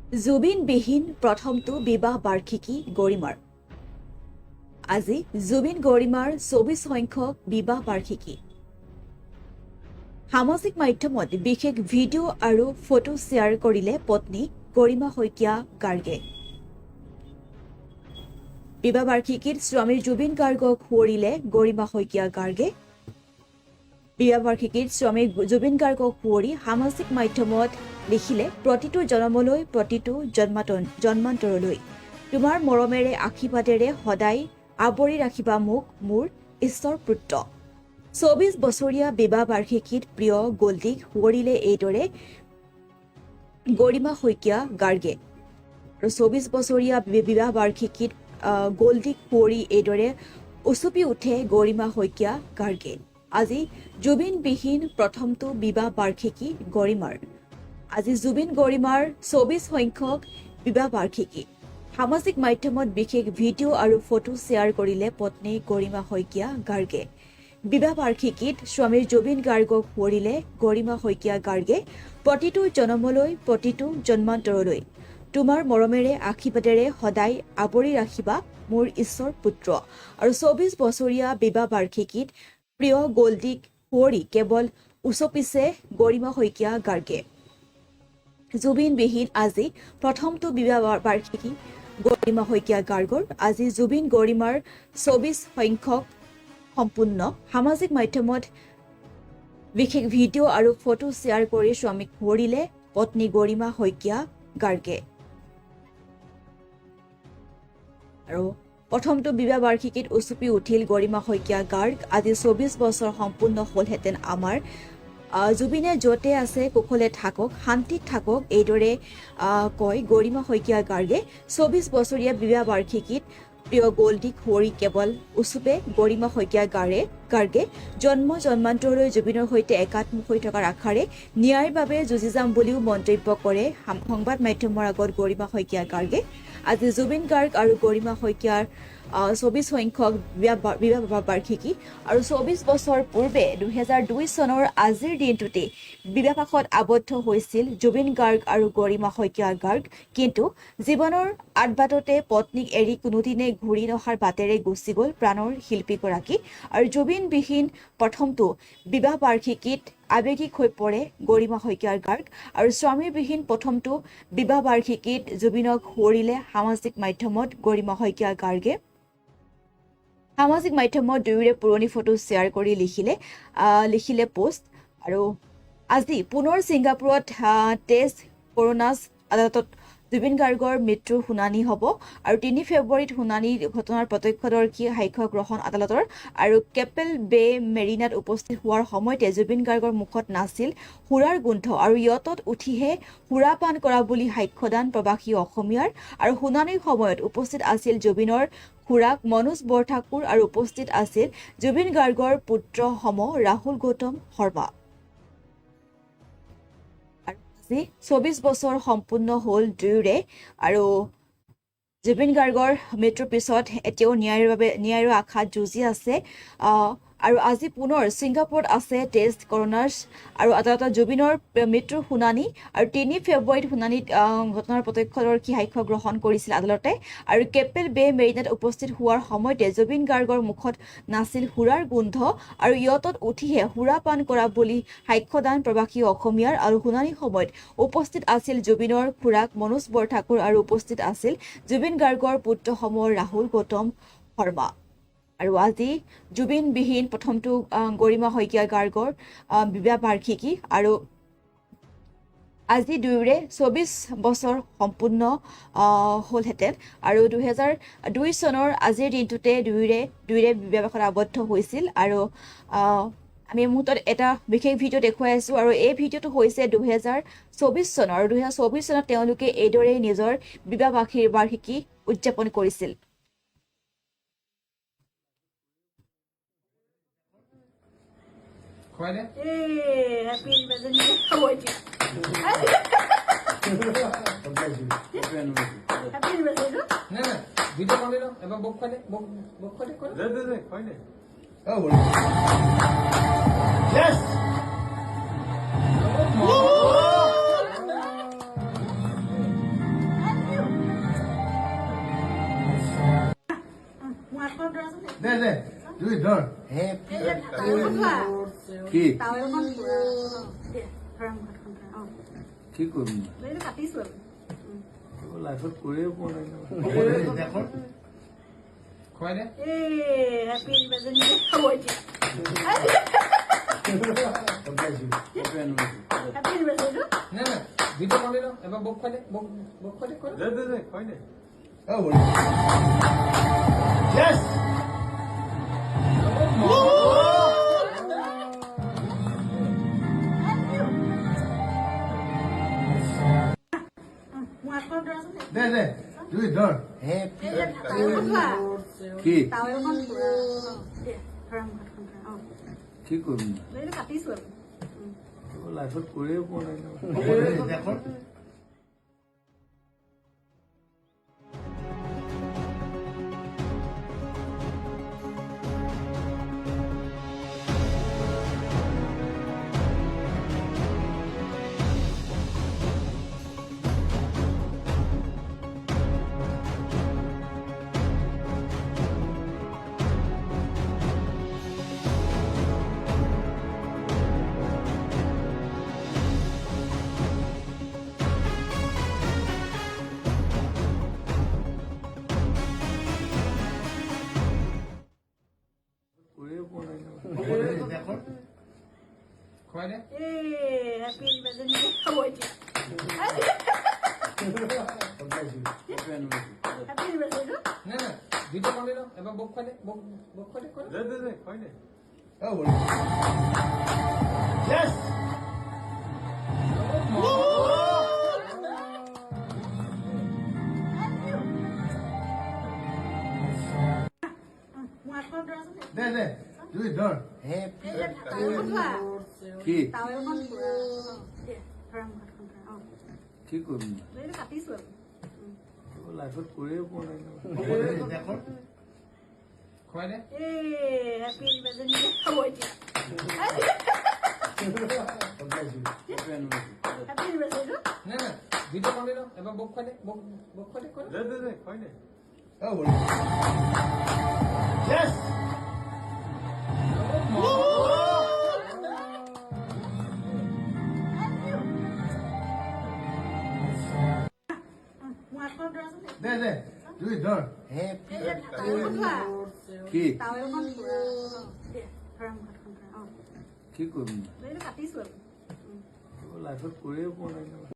জুবিনবিহীন প্ৰথমটো বিবাহ বাৰ্ষিকী গৰিমাৰ আজি জুবিন গৰিমাৰ ২৪ সংখ্যক বিবাহ বাৰ্ষিকী সামাজিক মাধ্যমত বিশেষ ভিডিঅ' আৰু ফটো শ্বেয়াৰ কৰিলে পত্নী গৰিমা শইকীয়া গাৰ্গে বিবাহ বাৰ্ষিকীত স্বামী জুবিন গাৰ্গক সুঁৱৰিলে গৰিমা শইকীয়া গাৰ্গে বিবাহ বাৰ্ষিকীত স্বামী জুবিন গাৰ্গক সুঁৱৰি সামাজিক মাধ্যমত লিখিলে প্ৰতিটো জনমলৈ প্ৰতিটো জন্মান্তৰলৈ তোমাৰ মৰমেৰে আশীৰ্বাদেৰে সদায় আৱৰি ৰাখিবা মোক মোৰ ঈশ্বৰ পুত্ৰ ২৪ বছৰীয়া বিবাহ বাৰ্ষিকীত প্ৰিয় গল্ডিক সুঁৱৰিলে এইদৰে গৰিমা শইকীয়া গাৰ্গে আৰু ২৪ বছৰীয়া বিবাহ বাৰ্ষিকীত গল্ডিক সুঁৱৰি এইদৰে উচুপি উঠে গৰিমা শইকীয়া গাৰ্গে আজি জুবিনবিহীন প্ৰথমটো বিবাহ বাৰ্ষিকী গৰিমাৰ আজি জুবিন গৰিমাৰ ২৪ সংখ্যক বিবাহ বাৰ্ষিকী সামাজিক মাধ্যমত বিশেষ ভিডিঅ' আৰু ফটো শ্বেয়াৰ কৰিলে পত্নী গৰিমা শইকীয়া গাৰ্গে বিবাহ বাৰ্ষিকীত স্বামী জুবিন গাৰ্গক সুঁৱৰিলে গৰিমা শইকীয়া গাৰ্গে প্ৰতিটো জনমলৈ প্ৰতিটো জন্মান্তৰলৈ তোমাৰ মৰমেৰে আশীৰ্বাদেৰে সদায় আৱৰি ৰাখিবা মোৰ ঈশ্বৰ পুত্ৰ আৰু ২৪ বছৰীয়া বিবাহ বাৰ্ষিকীত প্ৰিয় গল্ডিক সুঁৱৰি কেৱল উচপিছে গৰিমা শইকীয়া গাৰ্গে জুবিনবিহীন আজি প্ৰথমটো বিবাহ বাৰ্ষিকী গৰিমা শইকীয়া গাৰ্গৰ আজি জুবিন গৰিমাৰ ২৪ সংখ্যক সম্পূৰ্ণ সামাজিক মাধ্যমত বিশেষ ভিডিঅ' আৰু ফটো শ্বেয়াৰ কৰি স্বামীক সুঁৱৰিলে পত্নী গৰিমা শইকীয়া গাৰ্গে আৰু প্ৰথমটো বিবাহ বাৰ্ষিকীত উচুপি উঠিল গৰিমা শইকীয়া গাৰ্গ আজি ২৪ বছৰ সম্পূৰ্ণ হ'লহেঁতেন আমাৰ জুবিনে য'তে আছে কুশলে থাকক শান্তিত থাকক এইদৰে কয় গৰিমা শইকীয়া গাৰ্গে ২৪ বছৰীয়া বিবাহ বাৰ্ষিকীত প্ৰিয় গল্ডিক সুঁৱৰি কেৱল উচুপে গৰিমা শইকীয়া গাৰ্গে জন্মান্তৰলৈ জুবিনৰ সৈতে একাত্ম হৈ থকাৰ আশাৰে ন্যায়ৰ বাবে যুঁজি যাম বুলিও মন্তব্য কৰে সংবাদ মাধ্যমৰ আগত গৰিমা শইকীয়া গাৰ্গে আজি জুবিন গাৰ্গ আৰু গৰিমা শইকীয়াৰ ২৪ সংখ্যক বিবাহ বাৰ্ষিকী আৰু ২৪ বছৰ পূৰ্বে ২০০২ চনৰ আজিৰ দিনটোতে বিবাহপাশত আবদ্ধ হৈছিল জুবিন গাৰ্গ আৰু গৰিমা শইকীয়া গাৰ্গ কিন্তু জীৱনৰ আদবাটতে পত্নীক এৰি কোনোদিনে ঘূৰি নহাৰ বাটেৰে গুচি গ'ল প্ৰাণৰ শিল্পীগৰাকী আৰু জুবিনবিহীন প্ৰথমটো বিবাহ বাৰ্ষিকীত আৱেগিক হৈ পৰে গৰিমা শইকীয়াৰ গাৰ্গ আৰু স্বামীবিহীন প্ৰথমটো বিবাহ বাৰ্ষিকীত জুবিনক সুঁৱৰিলে সামাজিক মাধ্যমত গৰিমা শইকীয়া গাৰ্গে সামাজিক মাধ্যমত দুয়োৰে পুৰণি ফটো শ্বেয়াৰ কৰি লিখিলে পোষ্ট আৰু আজি পুনৰ ছিংগাপুৰত টেষ্ট কৰোনাছ আদালতত জুবিন গাৰ্গৰ মৃত্যুৰ শুনানি হ'ব আৰু ৩ ফেব্ৰুৱাৰীত শুনানি ঘটনাৰ প্ৰত্যক্ষদৰ্শী সাক্ষ্য গ্ৰহণ আদালতৰ আৰু কেপেল বে মেৰিনাত উপস্থিত হোৱাৰ সময়তে জুবিন গাৰ্গৰ মুখত নাছিল সুৰাৰ গোন্ধ আৰু ইয়তত উঠিহে সুৰা পান কৰা বুলি সাক্ষ্যদান প্ৰবাসী অসমীয়াৰ আৰু শুনানিৰ সময়ত উপস্থিত আছিল জুবিনৰ খুৰাক মনোজ বৰঠাকুৰ আৰু উপস্থিত আছিল জুবিন গাৰ্গৰ পুত্ৰ সম ৰাহুল গৌতম শৰ্মা ২৪ বছৰ সম্পূৰ্ণ হ'ল দুয়োৰে আৰু জুবিন গাৰ্গৰ মৃত্যুৰ পিছত এতিয়াও ন্যায়ৰ আশাত যুঁজি আছে আৰু আজি পুনৰ ছিংগাপুৰত আছে টেষ্ট কৰোনাছ আৰু আদালতত জুবিনৰ মৃত্যুৰ শুনানি আৰু ৩ ফেব্ৰুৱাৰীত শুনানিত ঘটনাৰ প্ৰত্যক্ষদৰ্শী সাক্ষ্য গ্ৰহণ কৰিছিল আদালতে আৰু কেপেল বে মেৰিনাত উপস্থিত হোৱাৰ সময়তে জুবিন গাৰ্গৰ মুখত নাছিল সুৰাৰ গোন্ধ আৰু ইয়তত উঠিহে সুৰা পান কৰা বুলি সাক্ষ্যদান প্ৰবাসী অসমীয়াৰ আৰু শুনানিৰ সময়ত উপস্থিত আছিল জুবিনৰ খুৰাক মনোজ বৰঠাকুৰ আৰু উপস্থিত আছিল জুবিন গাৰ্গৰ পুত্ৰ সম ৰাহুল গৌতম শৰ্মা আৰু আজি জুবিনবিহীন প্ৰথমটো গৰিমা শইকীয়া গাৰ্গৰ বিবাহ বাৰ্ষিকী আৰু আজি দুয়োৰে ২৪ বছৰ সম্পূৰ্ণ হ'লহেঁতেন আৰু ২০০২ চনৰ আজিৰ দিনটোতে দুয়োৰে বিবাহপাশত আবদ্ধ হৈছিল আৰু আমি মুহূৰ্তত এটা বিশেষ ভিডিঅ' দেখুৱাই আছোঁ আৰু এই ভিডিঅ'টো হৈছে ২০২৪ চনৰ আৰু ২০২৪ চনত তেওঁলোকে এইদৰেই নিজৰ বিবাহ বাৰ্ষিকী উদযাপন কৰিছিল Qual é? Happy anniversary. How are you? Happy anniversary, no? না না ভিডিও করে নাও এবার বুক করে বুক করে করো দে কইনে ও বলি ইয়েস দে দে তুই ধর Happy কি টাৱেলখন ফ্ৰাম কি কৰিম এইটো কাটিছো আৰু লাইফত কৰিয়ে পোৱা নাই দেখোন খুৱাই দে এই হেপী এনিভাৰ্চাৰী খাব এতিয়া হেপী এনিভাৰ্চাৰীটো না না দুইটা বনাই লওঁ এবাৰ বক খুৱাই দে বক খুৱাই দে খুৱাই দে দে দে খুৱাই দে Yes! মোৰ হাতখন ধৰাচোন দে দে তুই ধৰ Happy কি টাৱেলখন ফ্ৰাম কি কৰিম এইটো কাটিছো আৰু লাইফত কৰিয়ে পোৱা নাই দেখোন কৰিয়ে পোৱা নাই দেখোন খুৱাই দে এই হেপী এনিভাৰ্চাৰী খাব এতিয়া হেপী এনিভাৰ্চাৰীটো না না দুইটা বনাই লওঁ এবাৰ বক খুৱাই দে বক খুৱাই দে খুৱাই দে দে দে খুৱাই দে Yes! মোৰ হাতখন ধৰাচোন দে দে তুই ধৰ Happy কি টাৱেলখন ফ্ৰাম কি কৰিম এইটো কাটিছো আৰু লাইফত কৰিয়ে পোৱা নাই দেখোন খুৱাই দে এই হেপী এনিভাৰ্চাৰী খাব এতিয়া হেপী এনিভাৰ্চাৰীটো না না দুইটা বনাই লওঁ এবাৰ বক খুৱাই দে বক খুৱাই দে খুৱাই দে দে দে খুৱাই দে Yes! মোৰ হাতখন ধৰাচোন দে দে তুই ধৰ Happy কি টাৱেলখন ফ্ৰাম কি কৰিম এইটো কাটিছো আৰু লাইফত কৰিয়ে পোৱা নাই